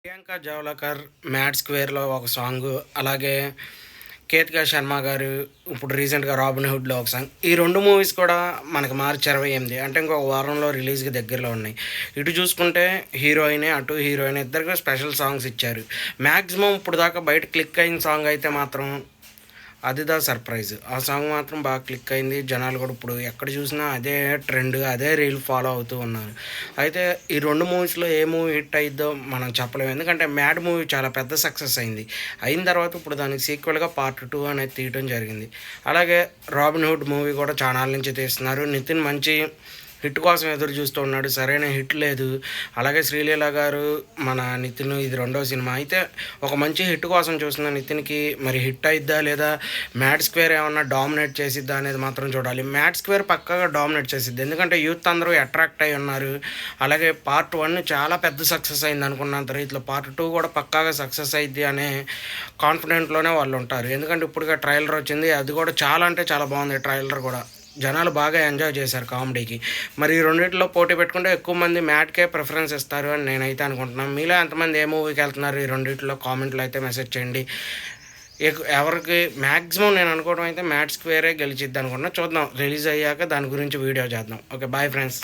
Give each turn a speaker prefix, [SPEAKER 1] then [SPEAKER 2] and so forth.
[SPEAKER 1] Priyanka జవలకర్ 'mad స్క్వేర్'లో ఒక song, అలాగే కేతికా శర్మ గారు ఇప్పుడు రీసెంట్‌గా 'రాబిన్ హుడ్'లో ఒక సాంగ్. ఈ 2 మూవీస్ కూడా మనకి మార్చి 28 అంటే ఇంకొక వారంలో రిలీజ్‌కి దగ్గరలో ఉన్నాయి. ఇటు చూసుకుంటే హీరోయినే, అటు హీరోయిన్ ఇద్దరికి స్పెషల్ సాంగ్స్ ఇచ్చారు. మాక్సిమం ఇప్పుడు దాకా బయట క్లిక్ అయిన సాంగ్ అయితే మాత్రం 'అదిదా సర్ప్రైజ్'. ఆ సాంగ్ మాత్రం బాగా క్లిక్ అయింది. జనాలు కూడా ఇప్పుడు ఎక్కడ చూసినా అదే ట్రెండ్, అదే రీల్ ఫాలో అవుతూ ఉన్నారు. అయితే ఈ 2 మూవీస్‌లో ఏ మూవీ హిట్ అయిద్దో మనం చెప్పలేము. ఎందుకంటే 'మ్యాడ్' మూవీ చాలా పెద్ద సక్సెస్ అయింది. అయిన తర్వాత ఇప్పుడు దానికి సీక్వెల్‌గా పార్ట్ 2 అనేది తీయడం జరిగింది. అలాగే 'రాబిన్ హుడ్' మూవీ కూడా చానాల నుంచి తీస్తున్నారు. నితిన్ మంచి హిట్ కోసం ఎదురు చూస్తూ ఉన్నాడు. సరైన హిట్ లేదు. అలాగే శ్రీలీల గారు, మన నితిన్ ఇది రెండో సినిమా. అయితే ఒక మంచి హిట్ కోసం చూస్తున్న నితిన్‌కి మరి హిట్ అయిద్దా లేదా 'మ్యాడ్ స్క్వేర్' ఏమన్నా డామినేట్ చేసిద్దా అనేది మాత్రం చూడాలి. 'మ్యాడ్ స్క్వేర్' పక్కాగా డామినేట్ చేసిద్ది. ఎందుకంటే యూత్ అందరూ అట్రాక్ట్ అయ్యి ఉన్నారు. అలాగే పార్ట్ 1 చాలా పెద్ద సక్సెస్ అయింది అనుకున్నంత రీతిలో పార్ట్ 2 కూడా పక్కాగా సక్సెస్ అయిద్ది అనే కాన్ఫిడెంట్‌లోనే వాళ్ళు ఉంటారు. ఎందుకంటే ఇప్పుడుగా ట్రైలర్ వచ్చింది. అది కూడా చాలా అంటే చాలా బాగుంది ట్రైలర్ కూడా. జనాలు బాగా ఎంజాయ్ చేశారు కామెడీకి. మరి ఈ రెండిట్లో పోటీ పెట్టుకుంటే ఎక్కువ మంది 'మ్యాడ్'కే ప్రిఫరెన్స్ ఇస్తారు అని నేనైతే అనుకుంటున్నాను. మీలో ఎంతమంది ఏ మూవీకి వెళ్తున్నారు? ఈ రెండిట్లో కామెంట్లో అయితే మెసేజ్ చేయండి. ఎవరికి మ్యాక్సిమం నేను అనుకోవడం అయితే 'మ్యాడ్ స్క్వేరే' గెలిచిద్ది అనుకుంటున్నా. చూద్దాం రిలీజ్ అయ్యాక దాని గురించి వీడియో చేద్దాం. Okay, bye friends.